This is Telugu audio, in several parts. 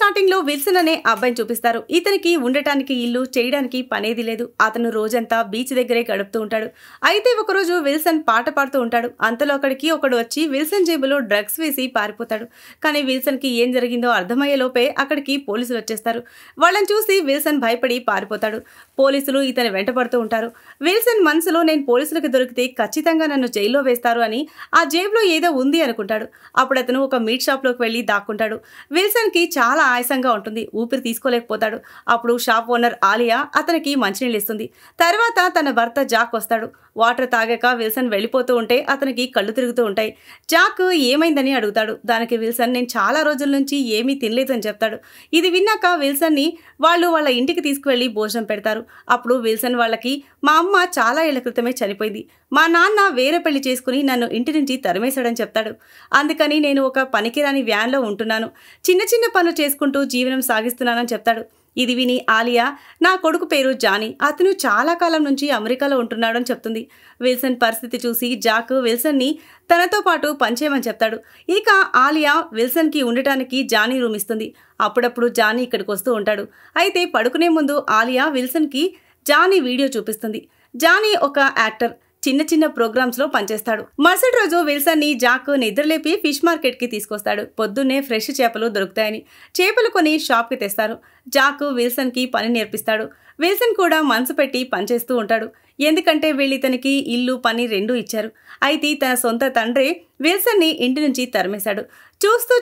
స్టార్టింగ్ లో విల్సన్ అనే అబ్బాయిని చూపిస్తారు. ఇతనికి ఉండటానికి ఇల్లు, చేయడానికి పనేది లేదు. అతను రోజంతా బీచ్ దగ్గరే గడుపుతూ ఉంటాడు. అయితే ఒకరోజు విల్సన్ పాట పాడుతూ ఉంటాడు. అంతలో అక్కడికి ఒకడు వచ్చి విల్సన్ జేబులో డ్రగ్స్ వేసి పారిపోతాడు. కానీ విల్సన్ కి ఏం జరిగిందో అర్థమయ్యే లోపే అక్కడికి పోలీసులు వచ్చేస్తారు. వాళ్ళని చూసి విల్సన్ భయపడి పారిపోతాడు. పోలీసులు ఇతని వెంటపడుతూ ఉంటారు. విల్సన్ మనసులో నేను పోలీసులకు దొరికితే ఖచ్చితంగా నన్ను జైల్లో వేస్తారు అని ఆ జేబులో ఏదో ఉంది అనుకుంటాడు. అప్పుడు అతను ఒక మీట్ షాప్ లోకి వెళ్లి దాక్కుంటాడు. విల్సన్ కి చాలా ఆయాసంగా ఉంటుంది. ఊపిరి తీసుకోలేకపోతాడు. అప్పుడు షాప్ ఓనర్ ఆలియా అతనికి మంచినీళ్ళు ఇస్తుంది. తర్వాత తన భర్త జాక్ వస్తాడు. వాటర్ తాగాక విల్సన్ వెళ్ళిపోతూ ఉంటే అతనికి కళ్ళు తిరుగుతూ ఉంటాయి. జాక్ ఏమైందని అడుగుతాడు. దానికి విల్సన్ నేను చాలా రోజుల నుంచి ఏమీ తినలేదు అని చెప్తాడు. ఇది విన్నాక విల్సన్ ని వాళ్ళ ఇంటికి తీసుకువెళ్లి భోజనం పెడతారు. అప్పుడు విల్సన్ వాళ్ళకి మా అమ్మ చాలా ఏళ్ల క్రితమే చనిపోయింది. మా నాన్న వేరే పెళ్లి చేసుకుని నన్ను ఇంటి నుంచి తరిమేశాడని చెప్తాడు. అందుకని నేను ఒక పనికిరాని వ్యాన్లో ఉంటున్నాను. చిన్న చిన్న పనులు చేసుకుంటూ జీవనం సాగిస్తున్నానని చెప్తాడు. ఇది విని ఆలియా నా కొడుకు పేరు జానీ. అతను చాలా కాలం నుంచి అమెరికాలో ఉంటున్నాడని చెప్తుంది. విల్సన్ పరిస్థితి చూసి జాక్ విల్సన్ని తనతో పాటు పనిచేయమని చెప్తాడు. ఇక ఆలియా విల్సన్కి ఉండటానికి జానీ రూమ్ ఇస్తుంది. అప్పుడప్పుడు జానీ ఇక్కడికి వస్తూ ఉంటాడు. అయితే పడుకునే ముందు ఆలియా విల్సన్కి జానీ వీడియో చూపిస్తుంది. జానీ ఒక యాక్టర్. చిన్న చిన్న ప్రోగ్రామ్స్ లో పనిచేస్తాడు. మరుసటి రోజు విల్సన్ ని జాక్ నిద్రలేపి ఫిష్ మార్కెట్ కి తీసుకొస్తాడు. పొద్దున్నే ఫ్రెష్ చేపలు దొరుకుతాయని చేపలు కొని షాప్ కి తెస్తారు. జాక్ విల్సన్ కి పని నేర్పిస్తాడు. విల్సన్ కూడా మనసు పెట్టి పనిచేస్తూ ఉంటాడు. ఎందుకంటే వీళ్ళితనికి ఇల్లు పని రెండూ ఇచ్చారు. అయితే తన సొంత తండ్రే విల్సన్ ని ఇంటి నుంచి తరిమేశాడు.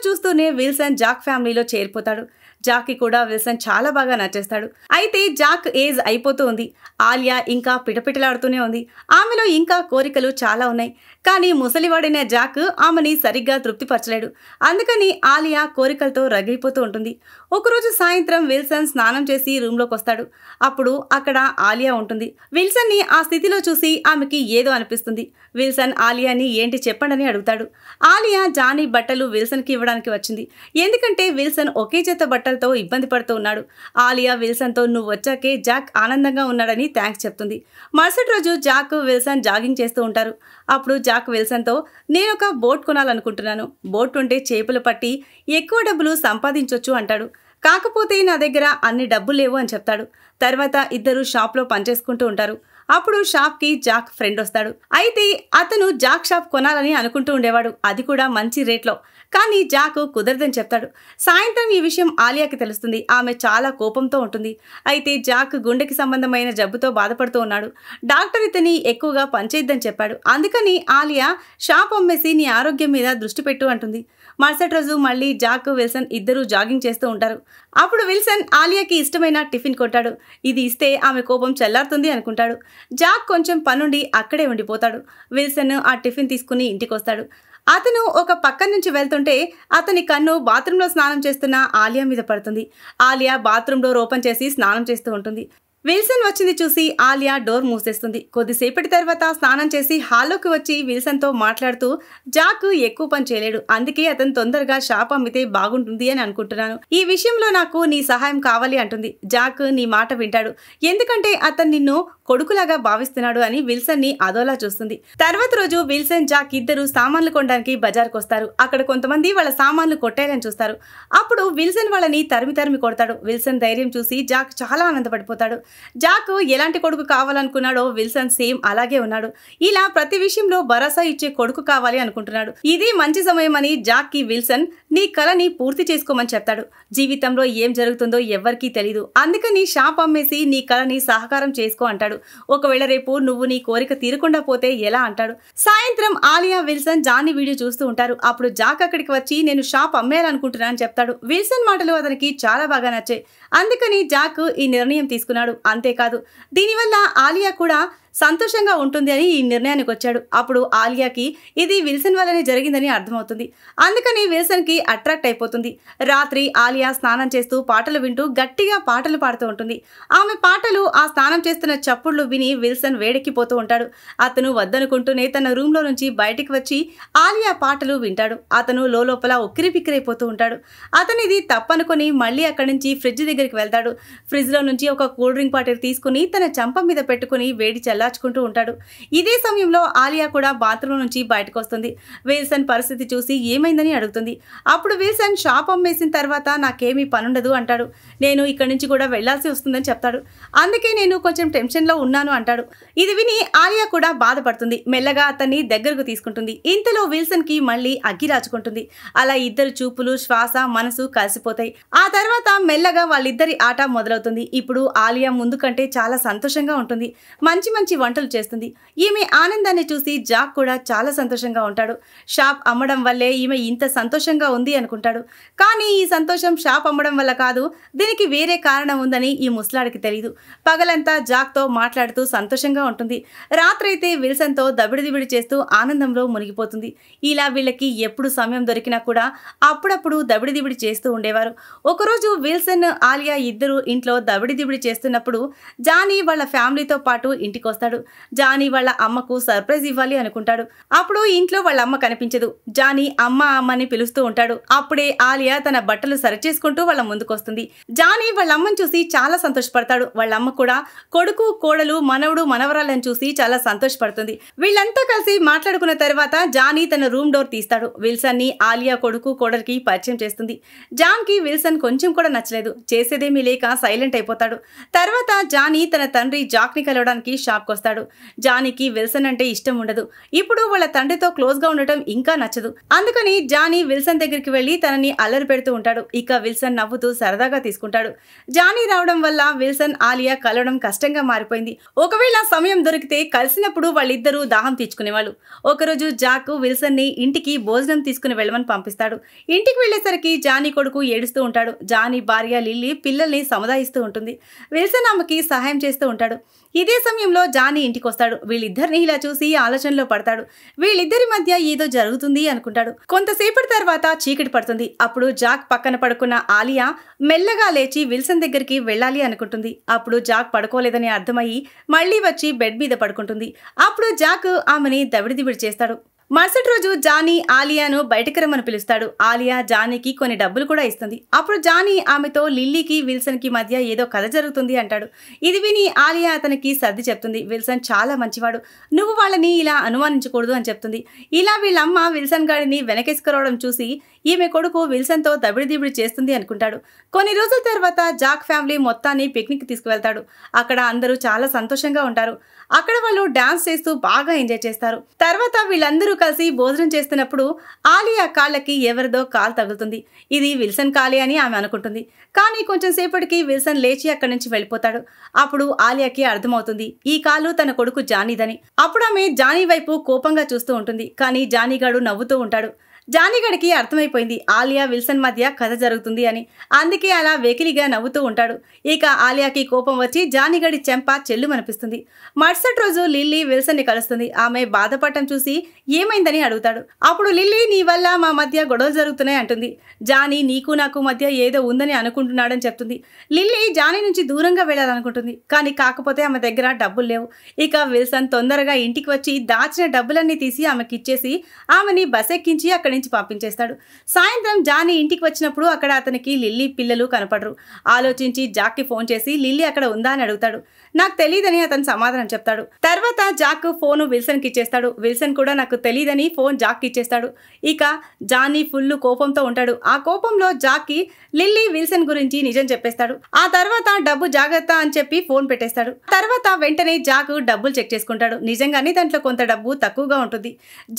చూస్తూనే విల్సన్ జాక్ ఫ్యామిలీలో చేరిపోతాడు. జాక్కి కూడా విల్సన్ చాలా బాగా నచ్చేస్తాడు. అయితే జాక్ ఏజ్ అయిపోతూ ఉంది. ఆలియా ఇంకా పిటపిటలాడుతూనే ఉంది. ఆమెలో ఇంకా కోరికలు చాలా ఉన్నాయి. కానీ ముసలివాడైన జాక్ ఆమెని సరిగ్గా తృప్తిపరచలేడు. అందుకని ఆలియా కోరికలతో రగిలిపోతూ ఉంటుంది. ఒకరోజు సాయంత్రం విల్సన్ స్నానం చేసి రూమ్లోకి వస్తాడు. అప్పుడు అక్కడ ఆలియా ఉంటుంది. విల్సన్ ని ఆ స్థితిలో చూసి ఆమెకి ఏదో అనిపిస్తుంది. విల్సన్ ఆలియాని ఏంటి చెప్పండని అడుగుతాడు. ఆలియా జానీ బట్టలు విల్సన్కి ఇవ్వడానికి వచ్చింది. ఎందుకంటే విల్సన్ ఒకే జత బట్టలతో ఇబ్బంది పడుతూ ఉన్నాడు. ఆలియా విల్సన్తో నువ్వు వచ్చాకే జాక్ ఆనందంగా ఉన్నాడని థ్యాంక్స్ చెప్తుంది. మరుసటి రోజు జాక్ విల్సన్ జాగింగ్ చేస్తూ ఉంటారు. అప్పుడు జాక్ విల్సన్తో నేనొక బోట్ కొనాలనుకుంటున్నాను. బోట్ ఉంటే చేపలు పట్టి ఎక్కువ డబ్బులు సంపాదించొచ్చు అంటాడు. కాకపోతే నా దగ్గర అన్ని డబ్బులు లేవు అని చెప్తాడు. తర్వాత ఇద్దరు షాప్లో పనిచేసుకుంటూ ఉంటారు. అప్పుడు షాప్కి జాక్ ఫ్రెండ్ వస్తాడు. అయితే అతను జాక్ షాప్ కొనాలని అనుకుంటూ ఉండేవాడు. అది కూడా మంచి రేట్లో. కానీ జాక్ కుదరదని చెప్తాడు. సాయంత్రం ఈ విషయం ఆలియాకి తెలుస్తుంది. ఆమె చాలా కోపంతో ఉంటుంది. అయితే జాక్ గుండెకి సంబంధమైన జబ్బుతో బాధపడుతూ ఉన్నాడు. డాక్టర్ ఇతని ఎక్కువగా పనిచేయద్దని చెప్పాడు. అందుకని ఆలియా షాప్ అమ్మేసి నీ ఆరోగ్యం మీద దృష్టి పెట్టు అంటుంది. మరుసటి రోజు మళ్ళీ జాక్ విల్సన్ ఇద్దరు జాగింగ్ చేస్తూ ఉంటారు. అప్పుడు విల్సన్ ఆలియాకి ఇష్టమైన టిఫిన్ కొట్టాడు. ఇది ఇస్తే ఆమె కోపం చల్లారుతుంది అనుకుంటాడు. జాక్ కొంచెం పనుండి అక్కడే ఉండిపోతాడు. విల్సన్ ఆ టిఫిన్ తీసుకుని ఇంటికి వస్తాడు. అతను ఒక పక్క నుంచి వెళ్తుంటే అతని కన్ను బాత్రూంలో స్నానం చేస్తున్న ఆలియా మీద పడుతుంది. ఆలియా బాత్రూమ్ డోర్ ఓపెన్ చేసి స్నానం చేస్తూ ఉంటుంది. విల్సన్ వచ్చింది చూసి ఆలియా డోర్ మూసేస్తుంది. కొద్దిసేపటి తర్వాత స్నానం చేసి హాల్లోకి వచ్చి విల్సన్తో మాట్లాడుతూ జాక్ ఎక్కువ పని చేయలేడు. అందుకే అతను తొందరగా షాప్ అమ్మితే బాగుంటుంది అని అనుకుంటున్నాను. ఈ విషయంలో నాకు నీ సహాయం కావాలి అంటుంది. జాక్ నీ మాట వింటాడు. ఎందుకంటే అతను నిన్ను కొడుకులాగా భావిస్తున్నాడు అని విల్సన్ ని అదోలా చూస్తుంది. తర్వాత రోజు విల్సన్ జాక్ ఇద్దరు సామాన్లు కొనడానికి బజార్కు వస్తారు. అక్కడ కొంతమంది వాళ్ళ సామాన్లు కొట్టేయాలని చూస్తారు. అప్పుడు విల్సన్ వాళ్ళని తరిమి కొడతాడు. విల్సన్ ధైర్యం చూసి జాక్ చాలా ఆనందపడిపోతాడు. జాక్ ఎలాంటి కొడుకు కావాలనుకున్నాడో విల్సన్ సేమ్ అలాగే ఉన్నాడు. ఇలా ప్రతి విషయంలో భరోసా ఇచ్చే కొడుకు కావాలి అనుకుంటున్నాడు. ఇది మంచి సమయం అని జాక్ కి విల్సన్ నీ కలని పూర్తి చేసుకోమని చెప్తాడు. జీవితంలో ఏం జరుగుతుందో ఎవ్వరికీ తెలీదు. అందుకని షాప్ అమ్మేసి నీ కలని సహకారం చేసుకో అంటాడు. ఒకవేళ రేపు నువ్వు నీ కోరిక తీరకుండా పోతే ఎలా అంటాడు. సాయంత్రం ఆలియా విల్సన్ జానీ వీడియో చూస్తూ ఉంటారు. అప్పుడు జాక్ అక్కడికి వచ్చి నేను షాప్ అమ్మేయాలనుకుంటున్నా అని చెప్తాడు. విల్సన్ మాటలు అతనికి చాలా బాగా నచ్చాయి. అందుకని జాక్ ఈ నిర్ణయం తీసుకున్నాడు. అంతేకాదు దీనివల్ల ఆలియా కూడా సంతోషంగా ఉంటుంది అని ఈ నిర్ణయానికి వచ్చాడు. అప్పుడు ఆలియాకి ఇది విల్సన్ వల్లనే జరిగిందని అర్థమవుతుంది. అందుకని విల్సన్కి అట్రాక్ట్ అయిపోతుంది. రాత్రి ఆలియా స్నానం చేస్తూ పాటలు వింటూ గట్టిగా పాటలు పాడుతూ ఉంటుంది. ఆమె పాటలు ఆ స్నానం చేస్తున్న చప్పుళ్ళు విని విల్సన్ వేడెక్కిపోతూ ఉంటాడు. అతను వద్దనుకుంటూనే తన రూమ్లో నుంచి బయటికి వచ్చి ఆలియా పాటలు వింటాడు. అతను లోపల ఉక్కిరిబిక్కిరైపోతూ ఉంటాడు. అతను ఇది తప్పనుకొని మళ్ళీ అక్కడి నుంచి ఫ్రిడ్జ్ దగ్గరికి వెళ్తాడు. ఫ్రిడ్జ్లో నుంచి ఒక కూల్ డ్రింక్ బాటిల్ తీసుకుని తన చంప మీద పెట్టుకుని వేడి చల్లారు ఓదార్చుకుంటూ ఉంటాడు. ఇదే సమయంలో ఆలియా కూడా బాత్రూమ్ నుంచి బయటకు వస్తుంది. విల్సన్ పరిస్థితి చూసి ఏమైందని అడుగుతుంది. అప్పుడు విల్సన్ షాప్ అమ్మేసిన తర్వాత నాకేమీ పనుండదు అంటాడు. నేను ఇక్కడి నుంచి కూడా వెళ్లాల్సి వస్తుందని చెప్తాడు. అందుకే నేను కొంచెం టెన్షన్లో ఉన్నాను అంటాడు. ఇది విని ఆలియా కూడా బాధపడుతుంది. మెల్లగా అతన్ని దగ్గరకు తీసుకుంటుంది. ఇంతలో విల్సన్కి మళ్ళీ అగ్గి రాచుకుంటుంది. అలా ఇద్దరు చూపులు, శ్వాస, మనసు కలిసిపోతాయి. ఆ తర్వాత మెల్లగా వాళ్ళిద్దరి ఆట మొదలవుతుంది. ఇప్పుడు ఆలియా ముందు కంటే చాలా సంతోషంగా ఉంటుంది. మంచి మంచి వంటలు చేస్తుంది. ఈమె ఆనందాన్ని చూసి జాక్ కూడా చాలా సంతోషంగా ఉంటాడు. షాప్ అమ్మడం వల్లే ఈమె ఇంత సంతోషంగా ఉంది అనుకుంటాడు. కానీ ఈ సంతోషం షాప్ అమ్మడం వల్ల కాదు, దీనికి వేరే కారణం ఉందని ఈ ముసలాడికి తెలియదు. పగలంతా జాక్తో మాట్లాడుతూ సంతోషంగా ఉంటుంది. రాత్రైతే విల్సన్తో దబిడిదిబిడి చేస్తూ ఆనందంలో మునిగిపోతుంది. ఇలా వీళ్ళకి ఎప్పుడు సమయం దొరికినా కూడా అప్పుడప్పుడు దబిడిదిబిడి చేస్తూ ఉండేవారు. ఒకరోజు విల్సన్, ఆలియా ఇద్దరు ఇంట్లో దబిడిదిబిడి చేస్తున్నప్పుడు జానీ వాళ్ళ ఫ్యామిలీతో పాటు ఇంటికి వస్తాడు. జానీ వాళ్ళ అమ్మకు సర్ప్రైజ్ ఇవ్వాలి అనుకుంటాడు. అప్పుడు ఇంట్లో వాళ్ళ అమ్మ కనిపించదు. జానీ అమ్మ అమ్మని పిలుస్తూ ఉంటాడు. అప్పుడే ఆలియా తన బట్టలు సరిచేసుకుంటూ వాళ్ళ ముందుకొస్తుంది. జానీ వాళ్ళ అమ్మని చూసి చాలా సంతోషపడతాడు. వాళ్ళ అమ్మ కూడా కొడుకు, కోడలు, మనవడు, మనవరాలను చూసి చాలా సంతోషపడుతుంది. వీళ్ళంతా కలిసి మాట్లాడుకున్న తర్వాత జానీ తన రూమ్ డోర్ తీస్తాడు. విల్సన్ ని ఆలియా కొడుకు, కోడలికి పరిచయం చేస్తుంది. జాన్ కి విల్సన్ కొంచెం కూడా నచ్చలేదు. చేసేదేమీ లేక సైలెంట్ అయిపోతాడు. తర్వాత జానీ తన తండ్రి జాక్ ని కలవడానికి షాప్కి వస్తాడు. జానీకి విల్సన్ అంటే ఇష్టం ఉండదు. ఇప్పుడు వాళ్ళ తండ్రితో క్లోజ్ గా ఉండటం ఇంకా నచ్చదు. అందుకని జానీ విల్సన్ దగ్గరికి వెళ్లి తనని అల్లరి పెడుతూ ఉంటాడు. ఇక విల్సన్ నవ్వుతూ సరదాగా తీసుకుంటాడు. జానీ రావడం వల్ల విల్సన్, ఆలియా కలవడం కష్టంగా మారిపోయింది. ఒకవేళ సమయం దొరికితే కలిసినప్పుడు వాళ్ళిద్దరూ దాహం తీర్చుకునేవాళ్ళు. ఒకరోజు జాక్ విల్సన్ ని ఇంటికి భోజనం తీసుకుని వెళ్ళమని పంపిస్తాడు. ఇంటికి వెళ్లేసరికి జానీ కొడుకు ఏడుస్తూ ఉంటాడు. జానీ భార్య లిల్లీ పిల్లల్ని సముదాయిస్తూ ఉంటుంది. విల్సన్ ఆమెకి సహాయం చేస్తూ ఉంటాడు. ఇదే సమయంలో జానీ ఇంటికి వస్తాడు. వీళ్ళిద్దరిని ఇలా చూసి ఆలోచనలో పడతాడు. వీళ్ళిద్దరి మధ్య ఏదో జరుగుతుంది అనుకుంటాడు. కొంతసేపటి తర్వాత చీకటి పడుతుంది. అప్పుడు జాక్ పక్కన పడుకున్న ఆలియా మెల్లగా లేచి విల్సన్ దగ్గరికి వెళ్ళాలి అనుకుంటుంది. అప్పుడు జాక్ పడుకోలేదని అర్థమయ్యి మళ్ళీ వచ్చి బెడ్ మీద పడుకుంటుంది. అప్పుడు జాక్ ఆమెని దబిడిదిబిడి చేస్తాడు. మరుసటి రోజు జానీ ఆలియాను బయటకు రమ్మని పిలుస్తాడు. ఆలియా జానీకి కొన్ని డబ్బులు కూడా ఇస్తుంది. అప్పుడు జానీ ఆమెతో లిల్లీకి విల్సన్ కి మధ్య ఏదో కథ జరుగుతుంది అంటాడు. ఇది విని ఆలియా అతనికి సర్ది చెప్తుంది. విల్సన్ చాలా మంచివాడు, నువ్వు వాళ్ళని ఇలా అనుమానించకూడదు అని చెప్తుంది. ఇలా వీళ్ళమ్మ విల్సన్ గాడిని వెనకేసుకురావడం చూసి ఈమె కొడుకు విల్సన్తో దబిడిదిబిడి చేస్తుంది అనుకుంటాడు. కొన్ని రోజుల తర్వాత జాక్ ఫ్యామిలీ మొత్తాన్ని పిక్నిక్ తీసుకువెళ్తాడు. అక్కడ అందరూ చాలా సంతోషంగా ఉంటారు. అక్కడ వాళ్ళు డాన్స్ చేస్తూ బాగా ఎంజాయ్ చేస్తారు. తర్వాత వీళ్ళందరూ కలిసి భోజనం చేస్తున్నప్పుడు ఆలియా కాళ్ళకి ఎవరిదో కాలు తగులుతుంది. ఇది విల్సన్ కాలే అని ఆమె అనుకుంటుంది. కానీ కొంచెం సేపటికి విల్సన్ లేచి అక్కడి నుంచి వెళ్ళిపోతాడు. అప్పుడు ఆలియాకి అర్థమవుతుంది ఈ కాలు తన కొడుకు జానీదని. అప్పుడు ఆమె జానీ వైపు కోపంగా చూస్తూ ఉంటుంది. కానీ జానీగాడు నవ్వుతూ ఉంటాడు. జానీగడికి అర్థమైపోయింది ఆలియా విల్సన్ మధ్య కథ జరుగుతుంది అని. అందుకే అలా వెకిలిగా నవ్వుతూ ఉంటాడు. ఇక ఆలియాకి కోపం వచ్చి జానీగడి చెంప చెల్లుమనిపిస్తుంది. మరుసటి రోజు లిల్లీ విల్సన్ని కలుస్తుంది. ఆమె బాధపడటం చూసి ఏమైందని అడుగుతాడు. అప్పుడు లిల్లీ నీ వల్ల మా మధ్య గొడవలు జరుగుతున్నాయి అంటుంది. జానీ నీకు నాకు మధ్య ఏదో ఉందని అనుకుంటున్నాడని చెప్తుంది. లిల్లీ జానీ నుంచి దూరంగా వెళ్ళాలనుకుంటుంది. కానీ కాకపోతే ఆమె దగ్గర డబ్బులు లేవు. ఇక విల్సన్ తొందరగా ఇంటికి వచ్చి దాచిన డబ్బులన్నీ తీసి ఆమెకి ఇచ్చేసి ఆమెని బస్ ఎక్కించి అక్కడి నుంచి పంపించేస్తాడు. సాయంత్రం జానీ ఇంటికి వచ్చినప్పుడు అక్కడ అతనికి లిల్లీ పిల్లలు కనపడరు. ఆలోచించి జాక్కి ఫోన్ చేసి లిల్లీ అక్కడ ఉందా అని అడుగుతాడు. నాకు తెలియదని అతను సమాధానం చెప్తాడు. తర్వాత జాక్ ఫోను విల్సన్కి ఇచ్చేస్తాడు. విల్సన్ కూడా నాకు తెలియదని ఫోన్ జాక్కి ఇచ్చేస్తాడు. ఇక జానీ ఫుల్ కోపంతో ఉంటాడు. ఆ కోపంలో జాక్కి లిల్లీ విల్సన్ గురించి నిజం చెప్పేస్తాడు. ఆ తర్వాత డబ్బు జాగ్రత్త అని చెప్పి ఫోన్ పెట్టేస్తాడు. తర్వాత వెంటనే జాక్ డబ్బులు చెక్ చేసుకుంటాడు. నిజంగానే దాంట్లో కొంత డబ్బు తక్కువగా ఉంటుంది.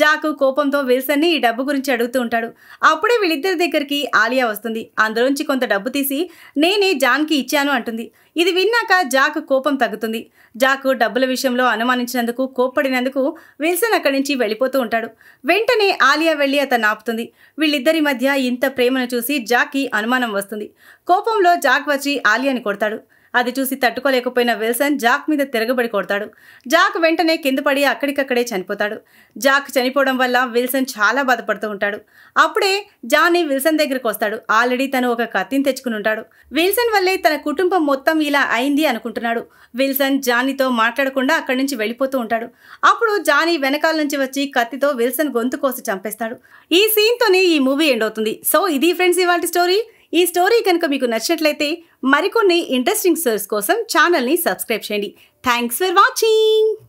జాక్ కోపంతో విల్సన్ని ఈ డబ్బు గురించి అడుగుతూ ఉంటాడు. అప్పుడే వీళ్ళిద్దరి దగ్గరికి ఆలియా వస్తుంది. అందులోంచి కొంత డబ్బు తీసి నేనే జాన్కి ఇచ్చాను అంటుంది. ఇది విన్నాక జాక్ కోపం తగ్గుతుంది. జాక్ డబ్బుల విషయంలో అనుమానించినందుకు కోప్పడినందుకు విల్సన్ అక్కడి నుంచి వెళ్ళిపోతూ ఉంటాడు. వెంటనే ఆలియా వెళ్ళి అతన్ని ఆపుతుంది. వీళ్ళిద్దరి మధ్య ఇంత ప్రేమను చూసి జాక్కి అనుమానం వస్తుంది. కోపంలో జాక్ వచ్చి ఆలియాని కొడతాడు. అది చూసి తట్టుకోలేకపోయిన విల్సన్ జాక్ మీద తిరగబడి కొడతాడు. జాక్ వెంటనే కింద పడి అక్కడికక్కడే చనిపోతాడు. జాక్ చనిపోవడం వల్ల విల్సన్ చాలా బాధపడుతూ ఉంటాడు. అప్పుడే జానీ విల్సన్ దగ్గరికి వస్తాడు. ఆల్రెడీ తను ఒక కత్తిని తెచ్చుకుని ఉంటాడు. విల్సన్ వల్లే తన కుటుంబం మొత్తం ఇలా అయింది అనుకుంటున్నాడు. విల్సన్ జానీతో మాట్లాడకుండా అక్కడి నుంచి వెళ్ళిపోతూ ఉంటాడు. అప్పుడు జానీ వెనకాల నుంచి వచ్చి కత్తితో విల్సన్ గొంతు కోసి చంపేస్తాడు. ఈ సీన్తోనే ఈ మూవీ ఎండ్ అవుతుంది. సో ఇది ఫ్రెండ్స్ ఇవాల్టి స్టోరీ. ఈ స్టోరీ కనుక మీకు నచ్చినట్లయితే మరికొన్ని ఇంట్రెస్టింగ్ స్టోరీస్ కోసం ఛానల్ని సబ్స్క్రైబ్ చేయండి. Thanks for watching.